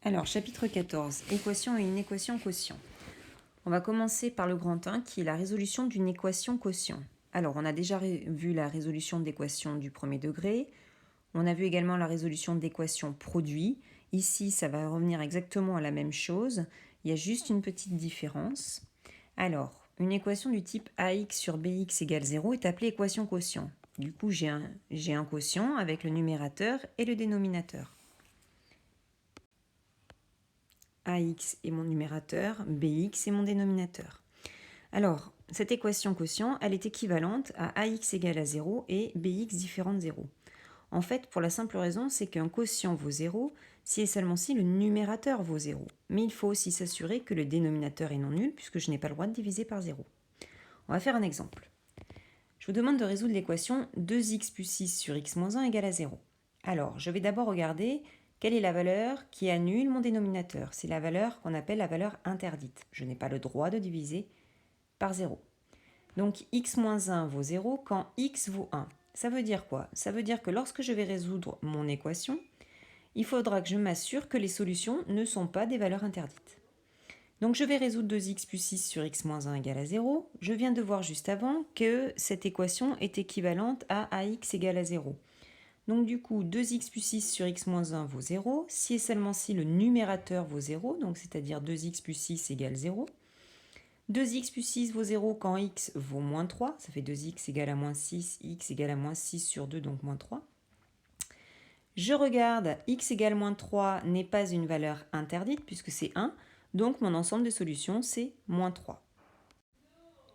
Alors, chapitre 14, équation et une équation quotient. On va commencer par le grand 1 qui est la résolution d'une équation quotient. Alors, on a déjà vu la résolution d'équation du premier degré. On a vu également la résolution d'équation produit. Ici, ça va revenir exactement à la même chose. Il y a juste une petite différence. Alors, une équation du type ax sur bx égale 0 est appelée équation quotient. Du coup, j'ai un quotient avec le numérateur et le dénominateur. AX est mon numérateur, BX est mon dénominateur. Alors, cette équation quotient, elle est équivalente à AX égale à 0 et BX différent de 0. En fait, pour la simple raison, c'est qu'un quotient vaut 0 si et seulement si le numérateur vaut 0. Mais il faut aussi s'assurer que le dénominateur est non nul puisque je n'ai pas le droit de diviser par 0. On va faire un exemple. Je vous demande de résoudre l'équation 2x plus 6 sur x moins 1 égale à 0. Alors, je vais d'abord regarder quelle est la valeur qui annule mon dénominateur. C'est la valeur qu'on appelle la valeur interdite. Je n'ai pas le droit de diviser par 0. Donc, x moins 1 vaut 0 quand x vaut 1. Ça veut dire quoi? Ça veut dire que lorsque je vais résoudre mon équation, il faudra que je m'assure que les solutions ne sont pas des valeurs interdites. Donc je vais résoudre 2x plus 6 sur x moins 1 égale à 0. Je viens de voir juste avant que cette équation est équivalente à ax égale à 0. Donc du coup, 2x plus 6 sur x moins 1 vaut 0, si et seulement si le numérateur vaut 0, donc c'est-à-dire 2x plus 6 égale 0. 2x plus 6 vaut 0 quand x vaut moins 3, ça fait 2x égale à moins 6, x égale à moins 6 sur 2, donc moins 3. Je regarde, x égale moins 3 n'est pas une valeur interdite puisque c'est 1, donc mon ensemble de solutions c'est moins 3.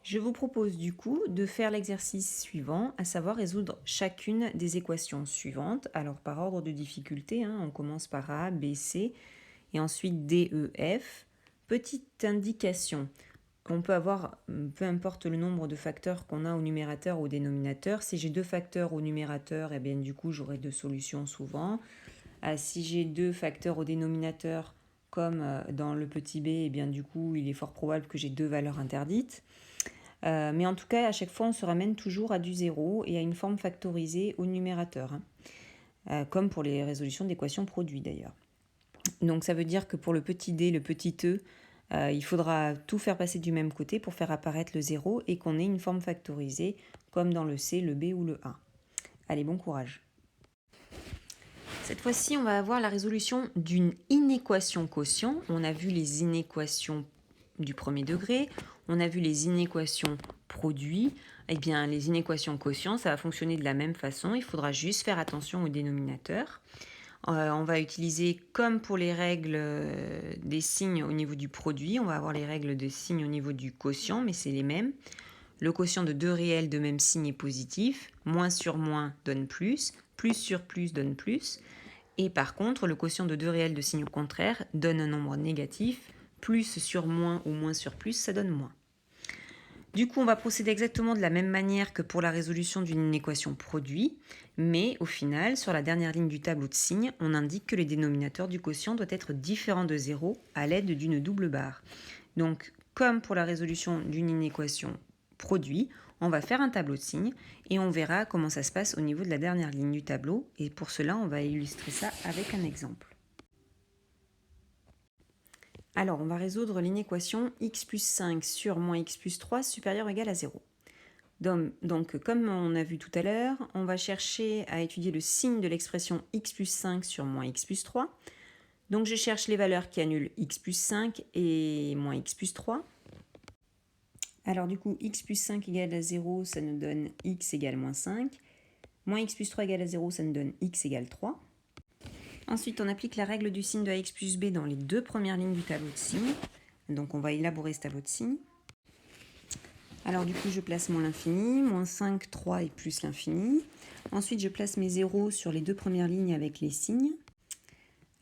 Je vous propose du coup de faire l'exercice suivant, à savoir résoudre chacune des équations suivantes. Alors par ordre de difficulté, on commence par A, B, C et ensuite D, E, F. Petite indication, on peut avoir, peu importe le nombre de facteurs qu'on a au numérateur ou au dénominateur. Si j'ai deux facteurs au numérateur, et bien du coup j'aurai deux solutions souvent. Si j'ai deux facteurs au dénominateur, comme dans le petit b, et bien du coup il est fort probable que j'ai deux valeurs interdites. Mais en tout cas, à chaque fois, on se ramène toujours à du 0 et à une forme factorisée au numérateur, comme pour les résolutions d'équations produits d'ailleurs. Donc ça veut dire que pour le petit d, le petit e, il faudra tout faire passer du même côté pour faire apparaître le 0 et qu'on ait une forme factorisée, comme dans le C, le B ou le A. Allez, bon courage. Cette fois-ci, on va avoir la résolution d'une inéquation quotient. On a vu les inéquations du premier degré, on a vu les inéquations produits. Eh bien, les inéquations quotient, ça va fonctionner de la même façon. Il faudra juste faire attention au dénominateur. On va utiliser, comme pour les règles des signes au niveau du produit, on va avoir les règles de signes au niveau du quotient, mais c'est les mêmes. Le quotient de deux réels de même signe est positif. Moins sur moins donne plus sur plus donne plus. Et par contre, le quotient de deux réels de signe contraire donne un nombre négatif. Plus sur moins ou moins sur plus, ça donne moins. Du coup, on va procéder exactement de la même manière que pour la résolution d'une équation produit, mais au final, sur la dernière ligne du tableau de signes, on indique que le dénominateur du quotient doit être différent de 0 à l'aide d'une double barre. Donc, comme pour la résolution d'une inéquation produit, on va faire un tableau de signes et on verra comment ça se passe au niveau de la dernière ligne du tableau. Et pour cela, on va illustrer ça avec un exemple. Alors, on va résoudre l'inéquation x plus 5 sur moins x plus 3 supérieur ou égal à 0. Donc, comme on a vu tout à l'heure, on va chercher à étudier le signe de l'expression x plus 5 sur moins x plus 3. Donc, je cherche les valeurs qui annulent x plus 5 et moins x plus 3. Alors, du coup, x plus 5 égale à 0, ça nous donne x égale moins 5. Moins x plus 3 égale à 0, ça nous donne x égale 3. Ensuite, on applique la règle du signe de ax plus b dans les deux premières lignes du tableau de signes. Donc, on va élaborer ce tableau de signes. Alors, du coup, je place mon l'infini, moins 5, 3 et plus l'infini. Ensuite, je place mes zéros sur les deux premières lignes avec les signes.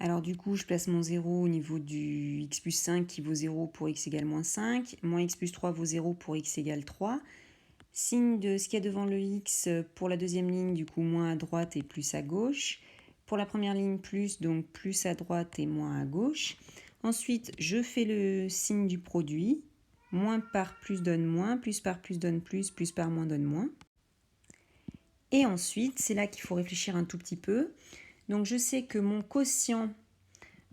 Alors, du coup, je place mon 0 au niveau du x plus 5 qui vaut 0 pour x égale moins 5. Moins x plus 3 vaut 0 pour x égale 3. Signe de ce qu'il y a devant le x pour la deuxième ligne, du coup, moins à droite et plus à gauche. Pour la première ligne, plus, donc plus à droite et moins à gauche. Ensuite, je fais le signe du produit. Moins par plus donne moins, plus par plus donne plus par moins donne moins. Et ensuite, c'est là qu'il faut réfléchir un tout petit peu. Donc, je sais que mon quotient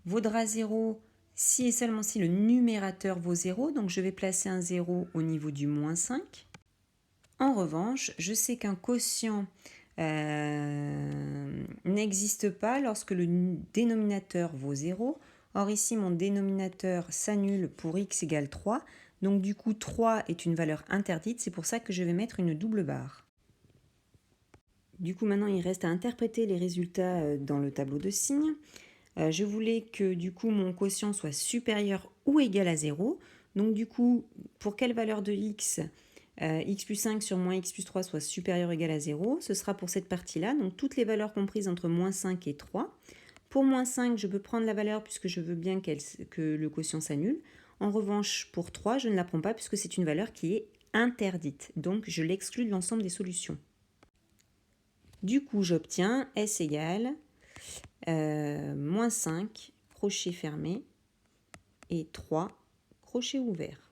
vaudra 0 si et seulement si le numérateur vaut 0. Donc je vais placer un 0 au niveau du moins 5. En revanche, je sais qu'un quotient n'existe pas lorsque le dénominateur vaut 0. Or ici, mon dénominateur s'annule pour x égale 3. Donc du coup, 3 est une valeur interdite. C'est pour ça que je vais mettre une double barre. Du coup, maintenant, il reste à interpréter les résultats dans le tableau de signes. Je voulais que du coup, mon quotient soit supérieur ou égal à 0. Donc du coup, pour quelle valeur de x x plus 5 sur moins x plus 3 soit supérieur ou égal à 0, ce sera pour cette partie-là, donc toutes les valeurs comprises entre moins 5 et 3. Pour moins 5, je peux prendre la valeur puisque je veux bien que le quotient s'annule. En revanche, pour 3, je ne la prends pas puisque c'est une valeur qui est interdite, donc je l'exclus de l'ensemble des solutions. Du coup, j'obtiens S égale moins 5, crochet fermé, et 3, crochet ouvert.